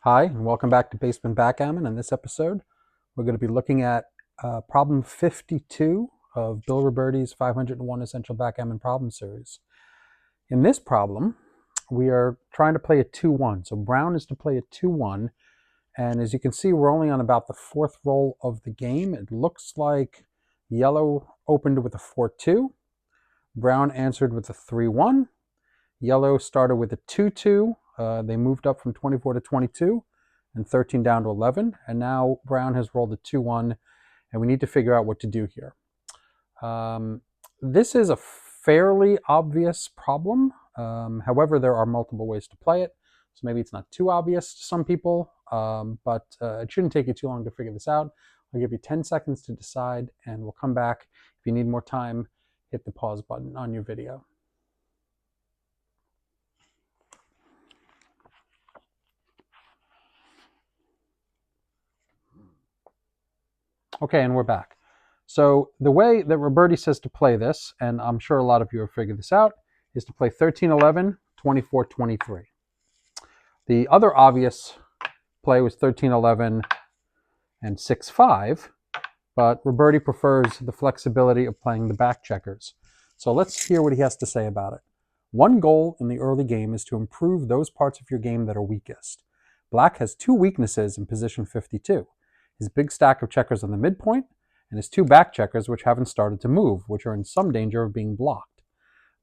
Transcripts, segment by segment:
Hi, and welcome back to Basement Backgammon. In this episode, we're going to be looking at problem 52 of Bill Robertie's 501 Essential Backgammon Problem Series. In this problem, we are trying to play a 2-1. So brown is to play a 2-1. And as you can see, we're only on about the fourth roll of the game. It looks like yellow opened with a 4-2. Brown answered with a 3-1. Yellow started with a 2-2. They moved up from 24 to 22 and 13 down to 11. And now brown has rolled a 2-1, and we need to figure out what to do here. This is a fairly obvious problem. However, there are multiple ways to play it. So maybe it's not too obvious to some people, but it shouldn't take you too long to figure this out. I'll give you 10 seconds to decide, and we'll come back. If you need more time, hit the pause button on your video. Okay, and we're back. So the way that Robertie says to play this, and I'm sure a lot of you have figured this out, is to play 13-11, 24-23. The other obvious play was 13-11 and 6-5, but Robertie prefers the flexibility of playing the back checkers. So let's hear what he has to say about it. One goal in the early game is to improve those parts of your game that are weakest. Black has two weaknesses in position 52. His big stack of checkers on the midpoint, and his two back checkers which haven't started to move, which are in some danger of being blocked.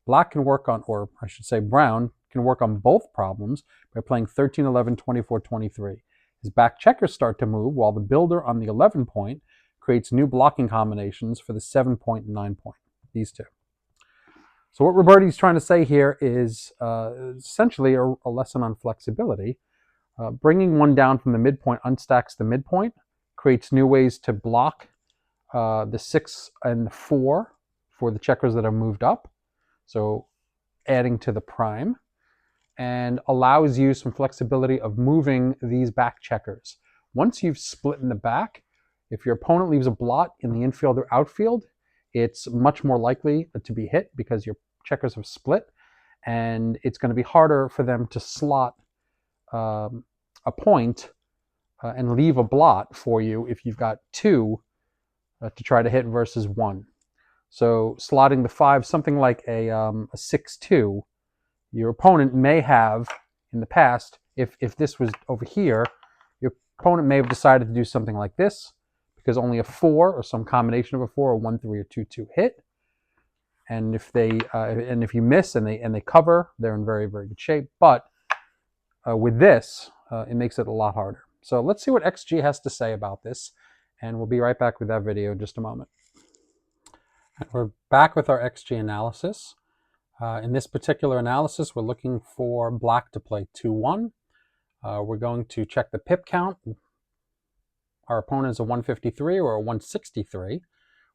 Black can work on, or I should say brown, can work on both problems by playing 13-11, 24-23. His back checkers start to move, while the builder on the 11 point creates new blocking combinations for the 7 point and 9 point, these two. So what Robertie's trying to say here is essentially a lesson on flexibility. Bringing one down from the midpoint unstacks the midpoint, creates new ways to block the 6 and the 4 for the checkers that are moved up, so adding to the prime, and allows you some flexibility of moving these back checkers. Once you've split in the back, if your opponent leaves a blot in the infield or outfield, it's much more likely to be hit because your checkers have split, and it's going to be harder for them to slot a point and leave a blot for you if you've got 2 to try to hit versus 1. So slotting the 5, something like a 6-2, your opponent may have, in the past, if this was over here, your opponent may have decided to do something like this, because only a 4 or some combination of a 4, or 1-3 or 2-2 hit. And if you miss and they cover, they're in very, very good shape. But with this, it makes it a lot harder. So let's see what XG has to say about this, and we'll be right back with that video in just a moment. And we're back with our XG analysis. In this particular analysis, we're looking for black to play 2-1. We're going to check the pip count. Our opponent is a 153 or a 163.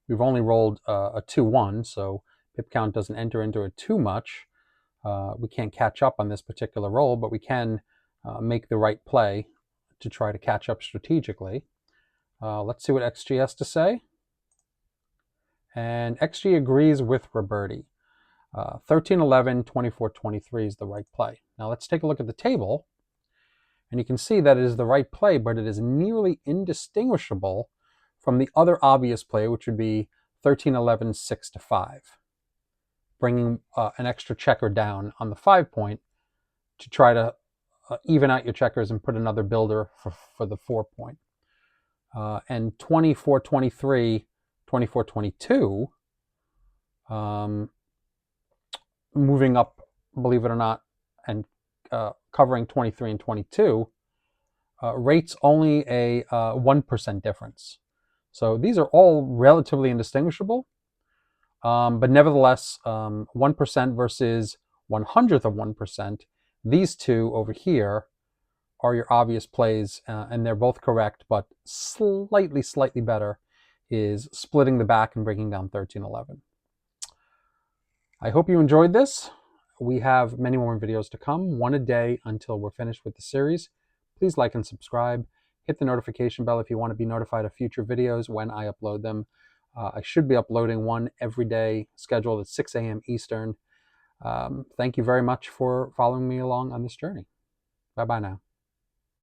We've only rolled a 2-1, so pip count doesn't enter into it too much. We can't catch up on this particular roll, but we can make the right play to try to catch up strategically. Let's see what XG has to say. And XG agrees with Robertie. 13-11, 24-23 is the right play. Now let's take a look at the table, and you can see that it is the right play, but it is nearly indistinguishable from the other obvious play, which would be 13-11, 6-5, bringing an extra checker down on the 5 point to try to even out your checkers and put another builder for the 4 point. And 24-23, 24-22, moving up, believe it or not, and covering 23 and 22, rates only a 1% difference. So these are all relatively indistinguishable, but nevertheless, 1% versus 1/100th of 1%, these two over here are your obvious plays, and they're both correct, but slightly better is splitting the back and breaking down 13-11. I hope you enjoyed this. We have many more videos to come, one a day until we're finished with the series. Please like and subscribe. Hit the notification bell if you want to be notified of future videos when I upload them. I should be uploading one every day, scheduled at 6 a.m. Eastern. Thank you very much for following me along on this journey. Bye-bye now.